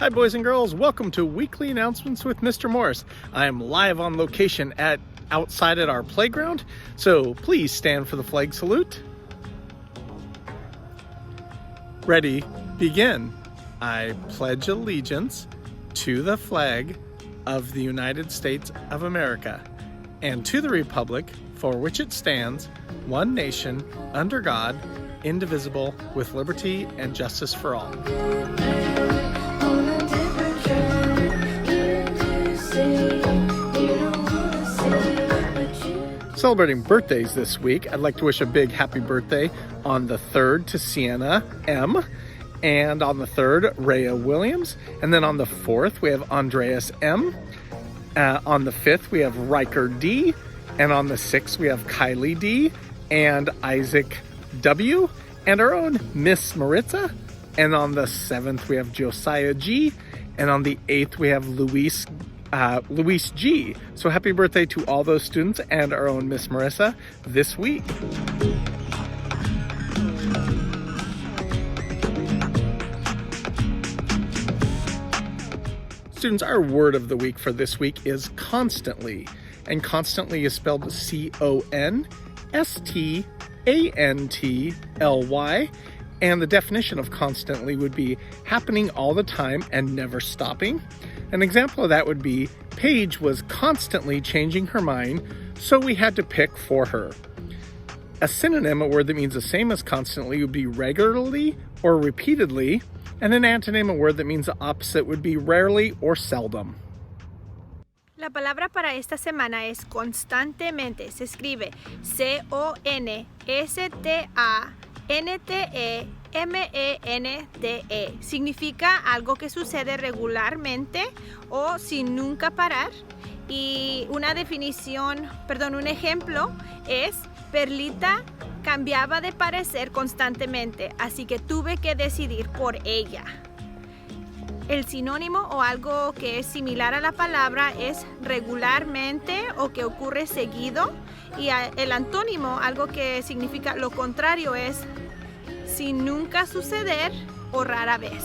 Hi boys and girls, welcome to Weekly Announcements with Mr. Morris. I am live on location outside at our playground, so please stand for the flag salute. Ready, begin. I pledge allegiance to the flag of the United States of America and to the republic for which it stands, one nation, under God, indivisible, with liberty and justice for all. Celebrating birthdays this week, I'd like to wish a big happy birthday on the 3rd to Sienna M. And on the 3rd, Rhea Williams. And then on the 4th, we have Andreas M. On the 5th, we have Riker D. And on the 6th, we have Kylie D. And Isaac W. And our own Miss Maritza. And on the 7th, we have Josiah G. And on the 8th, we have Luis G. So happy birthday to all those students and our own Miss Marissa this week. Students, our word of the week for this week is constantly. And constantly is spelled C-O-N-S-T-A-N-T-L-Y. And the definition of constantly would be happening all the time and never stopping. An example of that would be, Paige was constantly changing her mind, so we had to pick for her. A synonym, a word that means the same as constantly, would be regularly or repeatedly, and an antonym, a word that means the opposite, would be rarely or seldom. La palabra para esta semana es constantemente. Se escribe C-O-N-S-T-A-N-T-E-M-E-N-T-E. Significa algo que sucede regularmente o sin nunca parar. Y un ejemplo es: Perlita cambiaba de parecer constantemente, así que tuve que decidir por ella. El sinónimo o algo que es similar a la palabra es regularmente o que ocurre seguido. Y el antónimo, algo que significa lo contrario, es sin nunca suceder o rara vez.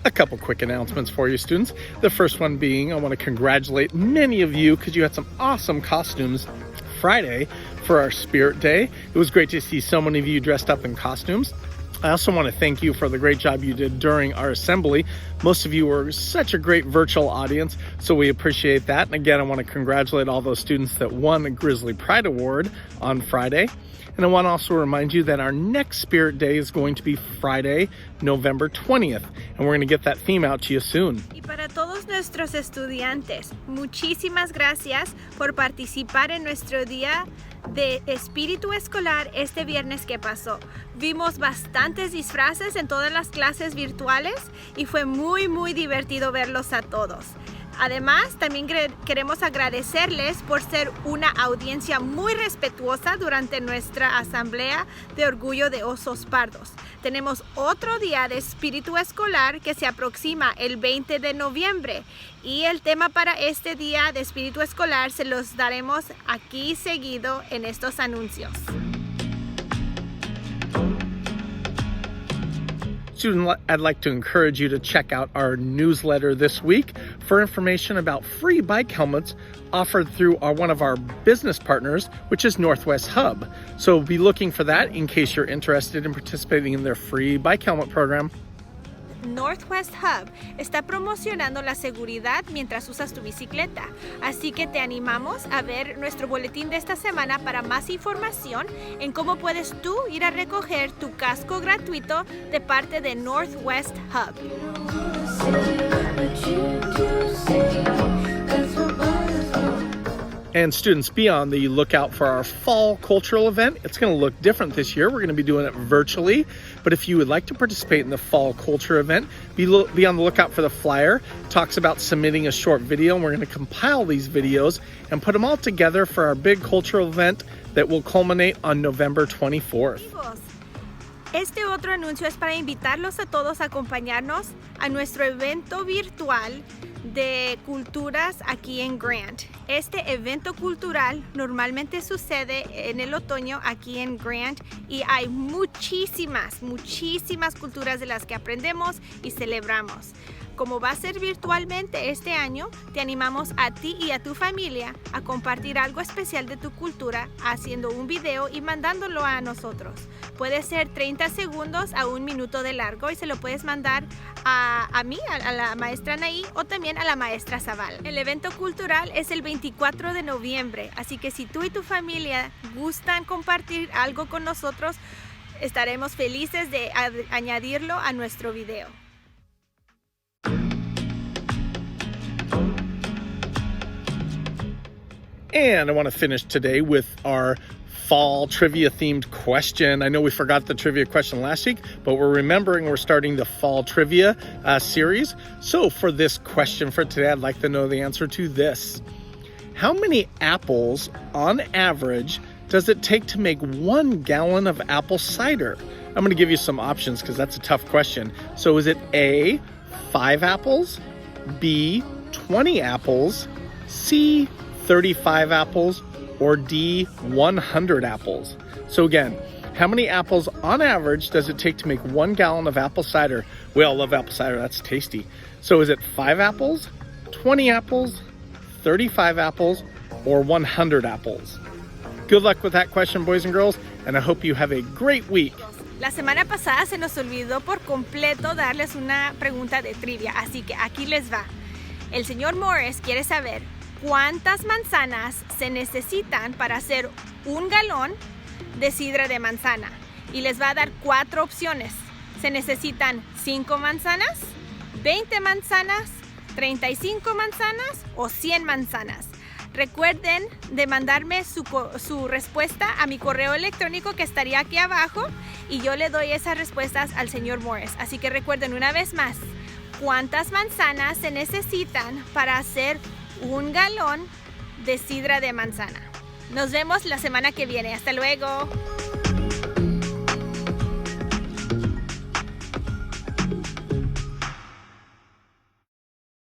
A couple quick announcements for you students. The first one being, I want to congratulate many of you because you had some awesome costumes Friday for our Spirit Day. It was great to see so many of you dressed up in costumes. I also want to thank you for the great job you did during our assembly. Most of you were such a great virtual audience, so we appreciate that. And again, I want to congratulate all those students that won the Grizzly Pride Award on Friday. And I want to also remind you that our next Spirit Day is going to be Friday, November 20th. And we're going to get that theme out to you soon. Y para todos nuestros estudiantes, muchísimas gracias por participar en nuestro día de espíritu escolar este viernes que pasó. Vimos bastantes disfraces en todas las clases virtuales y fue muy divertido verlos a todos. Además, también queremos agradecerles por ser una audiencia muy respetuosa durante nuestra asamblea de orgullo de osos pardos. Tenemos otro día de espíritu escolar que se aproxima el 20 de noviembre y el tema para este día de espíritu escolar se los daremos aquí seguido en estos anuncios. Students, I'd like to encourage you to check out our newsletter this week for information about free bike helmets offered through one of our business partners, which is Northwest Hub. So be looking for that in case you're interested in participating in their free bike helmet program. Northwest Hub está promocionando la seguridad mientras usas tu bicicleta, así que te animamos a ver nuestro boletín de esta semana para más información en cómo puedes tú ir a recoger tu casco gratuito de parte de Northwest Hub. And students, be on the lookout for our fall cultural event. It's going to look different this year. We're going to be doing it virtually. But if you would like to participate in the fall culture event, be on the lookout for the flyer. It talks about submitting a short video, and we're going to compile these videos and put them all together for our big cultural event that will culminate on November 24th. Este otro anuncio es para invitarlos a todos a acompañarnos a nuestro evento virtual de culturas aquí en Grant. Este evento cultural normalmente sucede en el otoño aquí en Grant y hay muchísimas culturas de las que aprendemos y celebramos. Como va a ser virtualmente este año, te animamos a ti y a tu familia a compartir algo especial de tu cultura haciendo un video y mandándolo a nosotros. Puede ser 30 segundos a 1 minuto de largo y se lo puedes mandar a mí, a la maestra Anaí o también a la maestra Zaval. El evento cultural es el 24 de noviembre, así que si tú y tu familia gustan compartir algo con nosotros, estaremos felices de añadirlo a nuestro video. And I want to finish today with our fall trivia themed question. I know we forgot the trivia question last week, but we're remembering we're starting the fall trivia series. So for this question for today, I'd like to know the answer to this. How many apples on average does it take to make 1 gallon of apple cider? I'm going to give you some options because that's a tough question. So is it A, 5 apples, B, 20 apples, C, 35 apples, or D, 100 apples? So again, how many apples on average does it take to make 1 gallon of apple cider? We all love apple cider, that's tasty. So is it 5 apples, 20 apples, 35 apples, or 100 apples? Good luck with that question, boys and girls, and I hope you have a great week. La semana pasada se nos olvidó por completo darles una pregunta de trivia, así que aquí les va. El señor Morris quiere saber ¿cuántas manzanas se necesitan para hacer 1 galón de sidra de manzana? Y les va a dar 4 opciones. Se necesitan 5 manzanas, 20 manzanas, 35 manzanas o 100 manzanas. Recuerden de mandarme su respuesta a mi correo electrónico que estaría aquí abajo y yo le doy esas respuestas al señor Morris. Así que recuerden una vez más, ¿cuántas manzanas se necesitan para hacer 1 galón de sidra de manzana? Nos vemos la semana que viene. Hasta luego.